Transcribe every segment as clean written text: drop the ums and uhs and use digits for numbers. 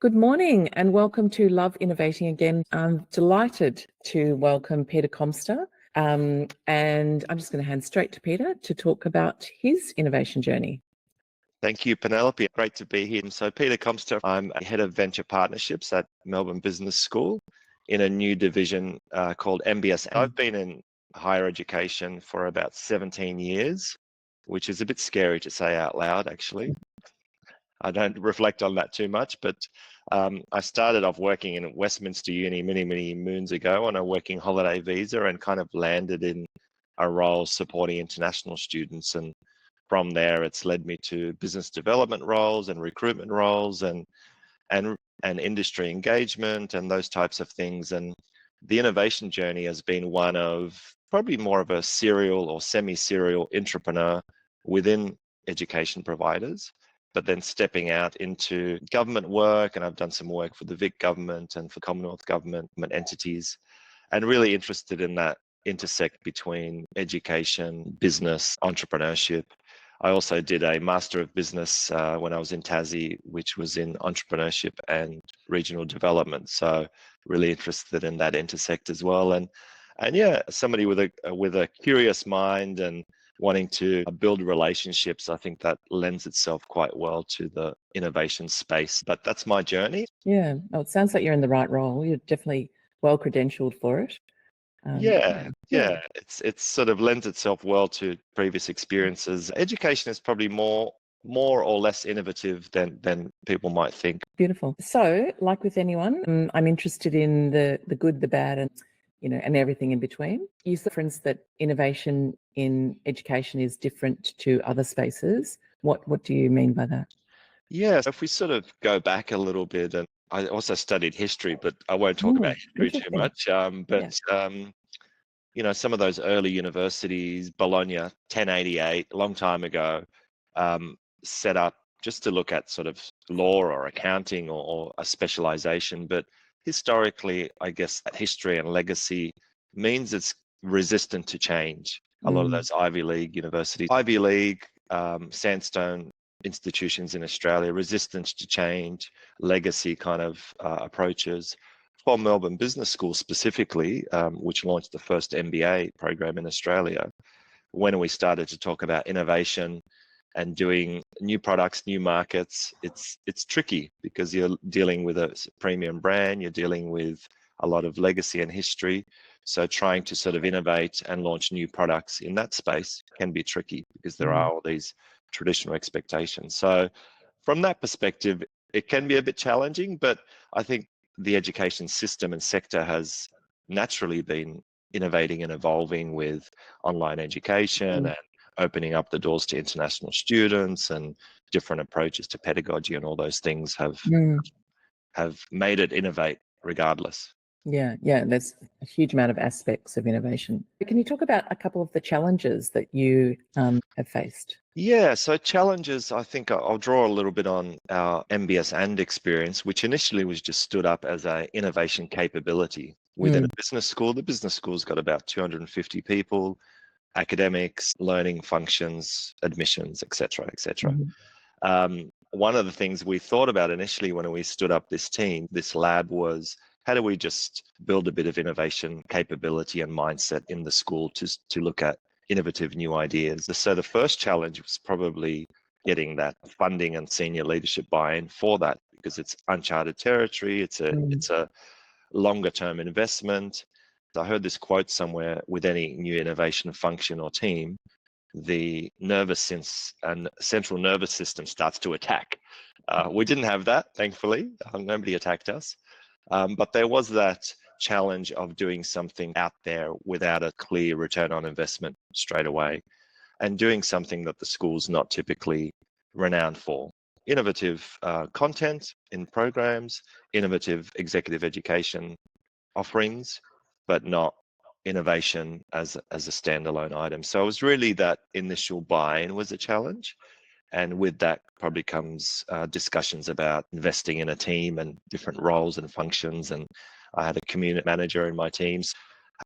Good morning and welcome to Love Innovating Again. I'm delighted to welcome Peter Komsta, and I'm just going to hand straight to Peter to talk about his innovation journey. Thank you, Penelope. Great to be here. So Peter Komsta, I'm head of venture partnerships at Melbourne Business School in a new division called MBS. I've been in higher education for about 17 years, which is a bit scary to say out loud, actually. I don't reflect on that too much, but I started off working in Westminster Uni many moons ago on a working holiday visa and kind of landed in a role supporting international students. And from there, it's led me to business development roles and recruitment roles and industry engagement and those types of things. And the innovation journey has been one of probably more of a serial or semi-serial entrepreneur within education providers, but then stepping out into government work, and I've done some work for the Vic government and for Commonwealth government entities, and really interested in that intersect between education, business, entrepreneurship. I also did a Master of Business when I was in Tassie, which was in entrepreneurship and regional development. So really interested in that intersect as well. And yeah, somebody with a curious mind and wanting to build relationships, I think that lends itself quite well to the innovation space. But that's my journey. Yeah, well, it sounds like you're in the right role. You're definitely well credentialed for it. Yeah. It's sort of lends itself well to previous experiences. Education is probably more or less innovative than people might think. Beautiful. So, like with anyone, I'm interested in the good, the bad, and everything in between. You reference that innovation in education is different to other spaces. What do you mean by that? Yeah, if we sort of go back a little bit, and I also studied history, but I won't talk about history too much. Some of those early universities, Bologna, 1088, a long time ago, set up just to look at sort of law or accounting or a specialization. But historically, I guess that history and legacy means it's resistant to change. A lot of those Ivy League universities, Ivy League, sandstone institutions in Australia, resistant to change, legacy kind of approaches. For Melbourne Business School specifically, which launched the first MBA program in Australia, when we started to talk about innovation and doing new products, new markets, it's tricky because you're dealing with a premium brand, you're dealing with a lot of legacy and history. So trying to sort of innovate and launch new products in that space can be tricky because there are all these traditional expectations. So from that perspective, it can be a bit challenging, but I think the education system and sector has naturally been innovating and evolving with online education and opening up the doors to international students, and different approaches to pedagogy and all those things have made it innovate regardless. Yeah, there's a huge amount of aspects of innovation. Can you talk about a couple of the challenges that you have faced? Yeah, so challenges, I think I'll draw a little bit on our MBS and experience, which initially was just stood up as an innovation capability within a business school. The business school's got about 250 people, academics, learning functions, admissions, etc. One of the things we thought about initially when we stood up this team, this lab, was how do we just build a bit of innovation capability and mindset in the school to look at innovative new ideas. So the first challenge was probably getting that funding and senior leadership buy-in for that, because it's uncharted territory. It's a longer term investment. I heard this quote somewhere: with any new innovation function or team, the central nervous system starts to attack. We didn't have that, thankfully. Nobody attacked us. But there was that challenge of doing something out there without a clear return on investment straight away, and doing something that the school's not typically renowned for. Innovative content in programs, innovative executive education offerings, but not innovation as a standalone item. So it was really that initial buy-in was a challenge. And with that probably comes discussions about investing in a team and different roles and functions. And I had a community manager in my teams.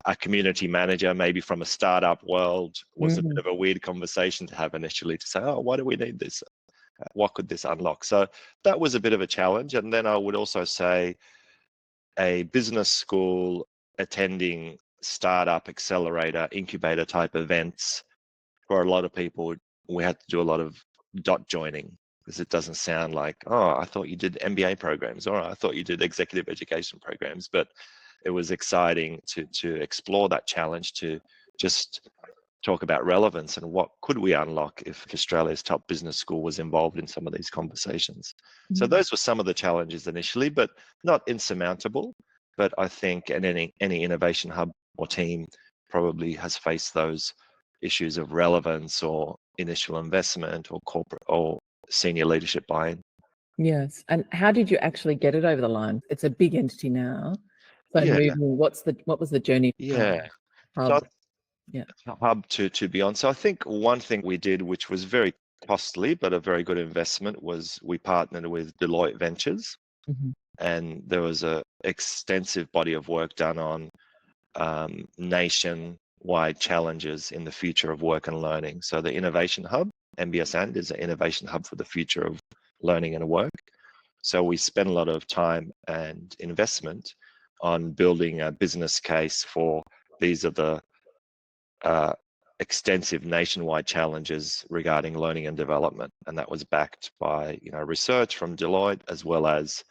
A community manager, maybe from a startup world, was a bit of a weird conversation to have initially, to say, oh, why do we need this? What could this unlock? So that was a bit of a challenge. And then I would also say a business school attending startup accelerator incubator type events, for a lot of people, we had to do a lot of dot joining, because it doesn't sound like, oh, I thought you did MBA programs, or I thought you did executive education programs. But it was exciting to explore that challenge, to just talk about relevance and what could we unlock if Australia's top business school was involved in some of these conversations. So those were some of the challenges initially, but not insurmountable. But I think any innovation hub or team probably has faced those issues of relevance or initial investment or corporate or senior leadership buy-in. Yes. And how did you actually get it over the line? It's a big entity now. So Yeah, what was the journey? yeah. So Hub? Yeah. hub to be on. So I think one thing we did, which was very costly but a very good investment, was we partnered with Deloitte Ventures, and there was a extensive body of work done on nationwide challenges in the future of work and learning. So the Innovation Hub, MBS and, is an innovation hub for the future of learning and work. So we spent a lot of time and investment on building a business case for these are the extensive nationwide challenges regarding learning and development, and that was backed by research from Deloitte, as well as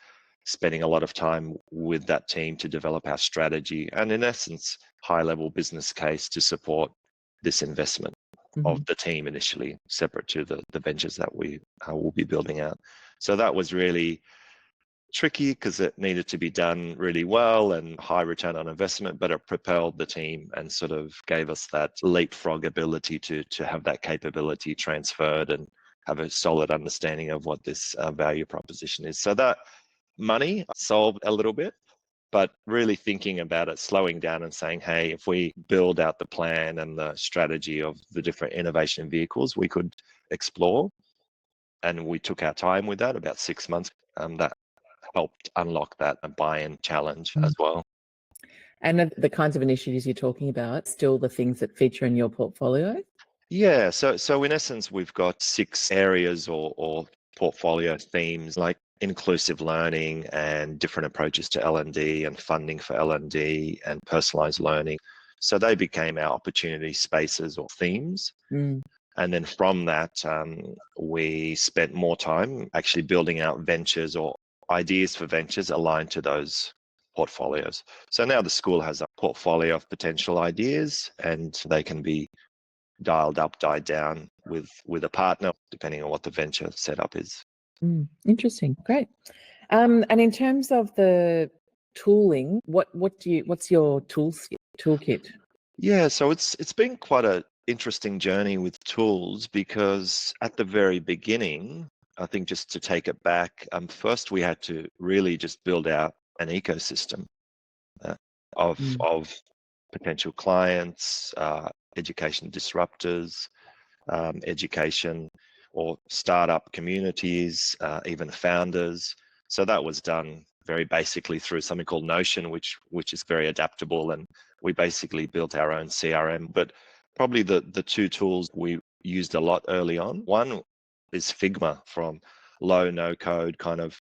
spending a lot of time with that team to develop our strategy and, in essence, high-level business case to support this investment of the team initially, separate to the ventures that we will be building out. So that was really tricky because it needed to be done really well and high return on investment, but it propelled the team and sort of gave us that leapfrog ability to have that capability transferred and have a solid understanding of what this value proposition is. So that money solved a little bit, but really thinking about it, slowing down and saying, hey, if we build out the plan and the strategy of the different innovation vehicles we could explore, and we took our time with that, about 6 months, that helped unlock that buy-in challenge as well. And the kinds of initiatives you're talking about, still the things that feature in your portfolio? Yeah, so in essence, we've got 6 areas or portfolio themes, like inclusive learning and different approaches to L&D and funding for L&D and personalized learning. So they became our opportunity spaces or themes. And then from that, we spent more time actually building out ventures or ideas for ventures aligned to those portfolios. So now the school has a portfolio of potential ideas, and they can be dialed up, dialed down with a partner, depending on what the venture setup is. Interesting. Great. And in terms of the tooling, what's your toolkit? Yeah, so it's been quite an interesting journey with tools, because at the very beginning, I think, just to take it back, first we had to really just build out an ecosystem of potential clients, education disruptors, education or startup communities, even founders. So that was done very basically through something called Notion, which is very adaptable, and we basically built our own CRM. But probably the 2 tools we used a lot early on, one is Figma, from low, no code kind of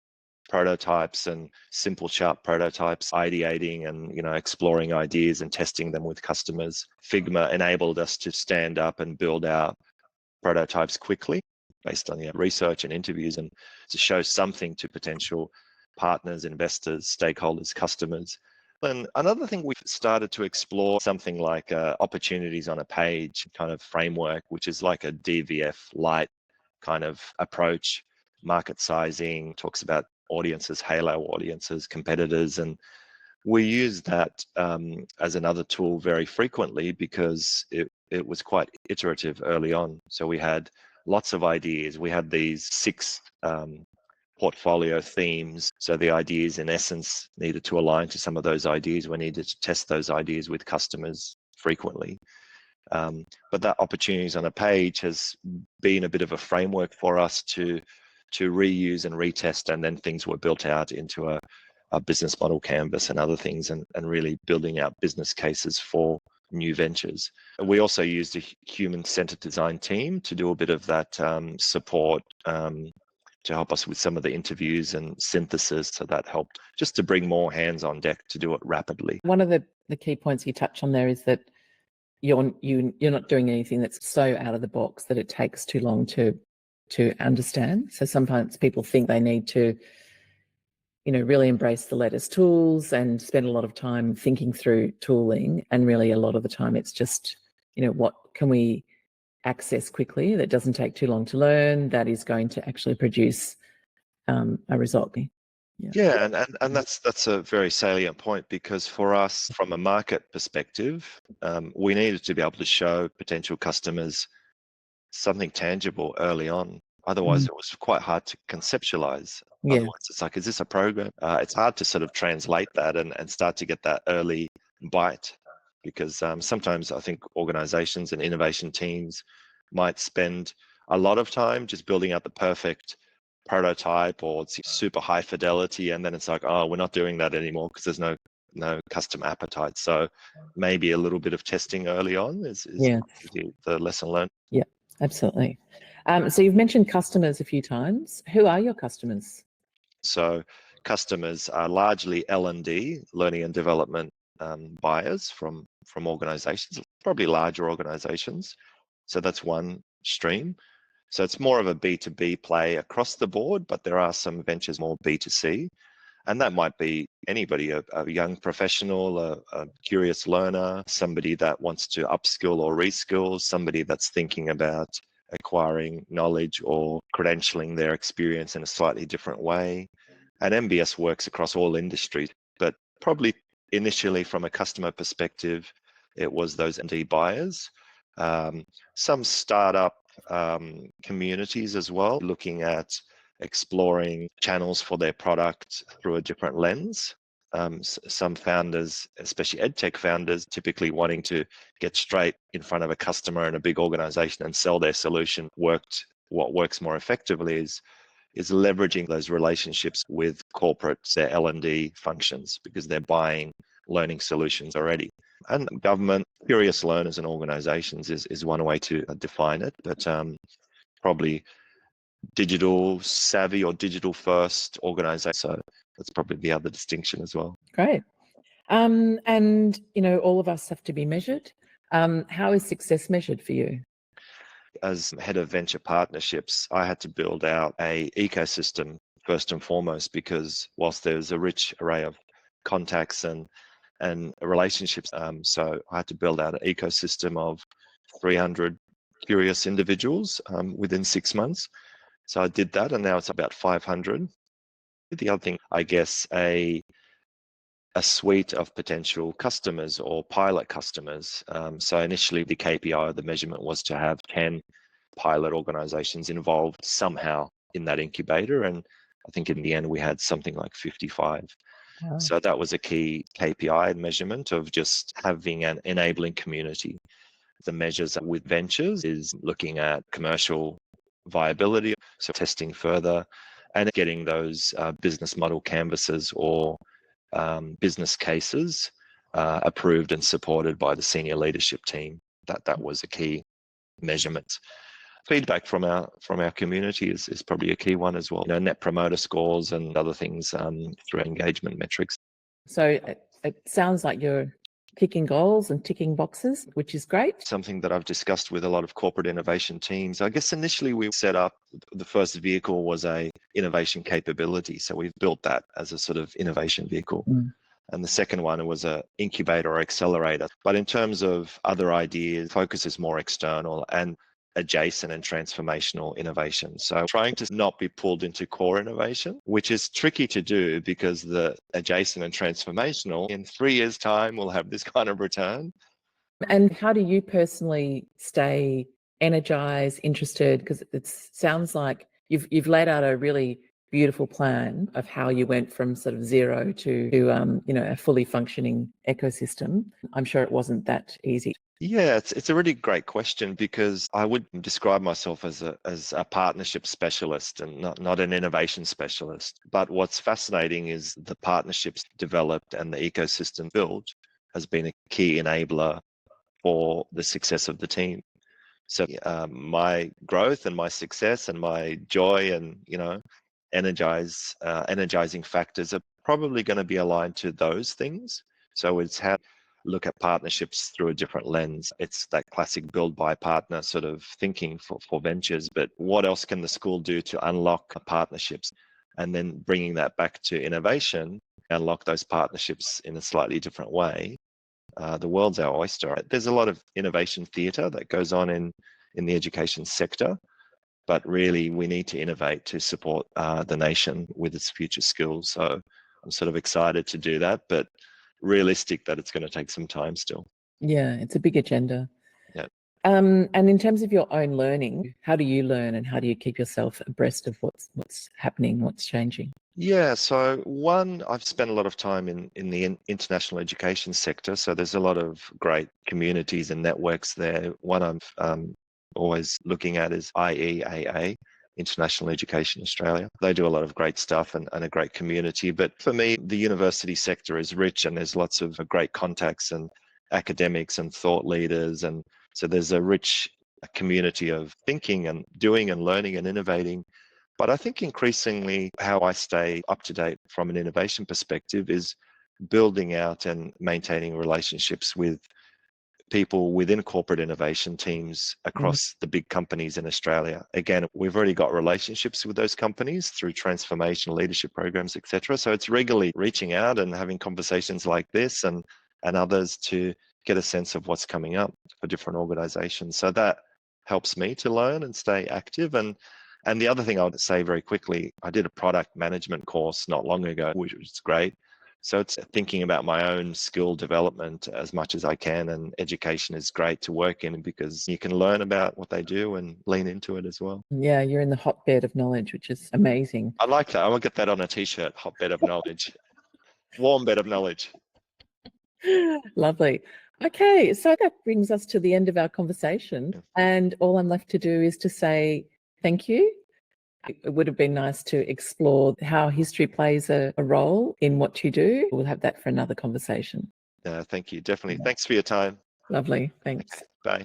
prototypes and simple sharp prototypes, ideating and exploring ideas and testing them with customers. Figma enabled us to stand up and build our prototypes quickly based on research and interviews, and to show something to potential partners, investors, stakeholders, customers. And another thing, we've started to explore something like opportunities on a page kind of framework, which is like a DVF light kind of approach. Market sizing, talks about audiences, halo audiences, competitors, and we use that as another tool very frequently because it was quite iterative early on. So we had lots of ideas. We had these 6 portfolio themes. So the ideas, in essence, needed to align to some of those ideas. We needed to test those ideas with customers frequently. But that opportunities on a page has been a bit of a framework for us to reuse and retest, and then things were built out into a business model canvas and other things, and really building out business cases for new ventures. We also used a human-centered design team to do a bit of that support to help us with some of the interviews and synthesis. So that helped just to bring more hands on deck to do it rapidly. One of the key points you touch on there is that you're not doing anything that's so out of the box that it takes too long to understand. So sometimes people think they need to, really embrace the latest tools and spend a lot of time thinking through tooling. And really a lot of the time it's just, what can we access quickly that doesn't take too long to learn, that is going to actually produce a result. Yeah, and that's a very salient point, because for us, from a market perspective, we needed to be able to show potential customers something tangible early on. Otherwise, it was quite hard to conceptualize. Yeah. Otherwise, it's like, is this a program? It's hard to sort of translate that and start to get that early bite, because sometimes I think organizations and innovation teams might spend a lot of time just building out the perfect prototype, or it's super high fidelity, and then it's like, oh, we're not doing that anymore because there's no customer appetite. So maybe a little bit of testing early on is the lesson learned. Yeah, absolutely. So you've mentioned customers a few times. Who are your customers? So customers are largely L&D, learning and development buyers from organizations, probably larger organizations. So that's one stream. So it's more of a B2B play across the board, but there are some ventures more B2C. And that might be anybody, a young professional, a curious learner, somebody that wants to upskill or reskill, somebody that's thinking about acquiring knowledge or credentialing their experience in a slightly different way. And MBS works across all industries, but probably initially from a customer perspective, it was those MD buyers. Some startup communities as well, looking at exploring channels for their product through a different lens. Some founders, especially edtech founders, typically wanting to get straight in front of a customer in a big organization and sell their solution. What works more effectively is leveraging those relationships with corporates, their L&D functions, because they're buying learning solutions already. And government, curious learners and organizations is one way to define it, but probably digital savvy or digital first organization. So that's probably the other distinction as well. Great. And, all of us have to be measured. How is success measured for you? As head of venture partnerships, I had to build out a ecosystem first and foremost, because whilst there's a rich array of contacts and relationships, so I had to build out an ecosystem of 300 curious individuals within 6 months. So I did that, and now it's about 500. The other thing, I guess, a suite of potential customers or pilot customers. So initially the KPI, the measurement, was to have 10 pilot organizations involved somehow in that incubator. And I think in the end we had something like 55. Wow. So that was a key KPI measurement of just having an enabling community. The measures with ventures is looking at commercial viability, so testing further and getting those business model canvases or business cases approved and supported by the senior leadership team. That was a key measurement. Feedback from our community is probably a key one as well. Net promoter scores and other things through engagement metrics. So it sounds like you're kicking goals and ticking boxes, which is great. Something that I've discussed with a lot of corporate innovation teams. I guess initially we set up, the first vehicle was a innovation capability. So we've built that as a sort of innovation vehicle. And the second one was a incubator or accelerator. But in terms of other ideas, focus is more external and adjacent and transformational innovation. So trying to not be pulled into core innovation, which is tricky to do because the adjacent and transformational, in 3 years' time, will have this kind of return. And how do you personally stay energized, interested? Because it sounds like you've laid out a really beautiful plan of how you went from sort of zero to a fully functioning ecosystem. I'm sure it wasn't that easy. Yeah, it's a really great question, because I would describe myself as a partnership specialist and not an innovation specialist. But what's fascinating is the partnerships developed and the ecosystem built has been a key enabler for the success of the team. So my growth and my success and my joy and, energizing factors are probably going to be aligned to those things. So it's how to look at partnerships through a different lens. It's that classic build by partner sort of thinking for ventures, but what else can the school do to unlock partnerships? And then bringing that back to innovation, unlock those partnerships in a slightly different way. The world's our oyster. There's a lot of innovation theatre that goes on in the education sector, but really we need to innovate to support the nation with its future skills. So I'm sort of excited to do that, but realistic that it's going to take some time still. Yeah, it's a big agenda. Yeah. And in terms of your own learning, how do you learn and how do you keep yourself abreast of what's happening, what's changing? Yeah, so one, I've spent a lot of time in the international education sector. So there's a lot of great communities and networks there. One I'm always looking at is IEAA, International Education Australia. They do a lot of great stuff and a great community. But for me, the university sector is rich and there's lots of great contacts and academics and thought leaders. And so there's a rich community of thinking and doing and learning and innovating. But I think increasingly how I stay up to date from an innovation perspective is building out and maintaining relationships with people within corporate innovation teams across the big companies in Australia. Again, we've already got relationships with those companies through transformation leadership programs, etc. So it's regularly reaching out and having conversations like this and others to get a sense of what's coming up for different organizations. So that helps me to learn and stay active. And the other thing I would say very quickly, I did a product management course not long ago, which was great. So it's thinking about my own skill development as much as I can. And education is great to work in because you can learn about what they do and lean into it as well. Yeah, you're in the hotbed of knowledge, which is amazing. I like that. I will get that on a t-shirt, hotbed of knowledge, warm bed of knowledge. Lovely. Okay, so that brings us to the end of our conversation. And all I'm left to do is to say thank you. It would have been nice to explore how history plays a role in what you do. We'll have that for another conversation. Thank you. Definitely. Thanks for your time. Lovely. Thanks. Okay, bye.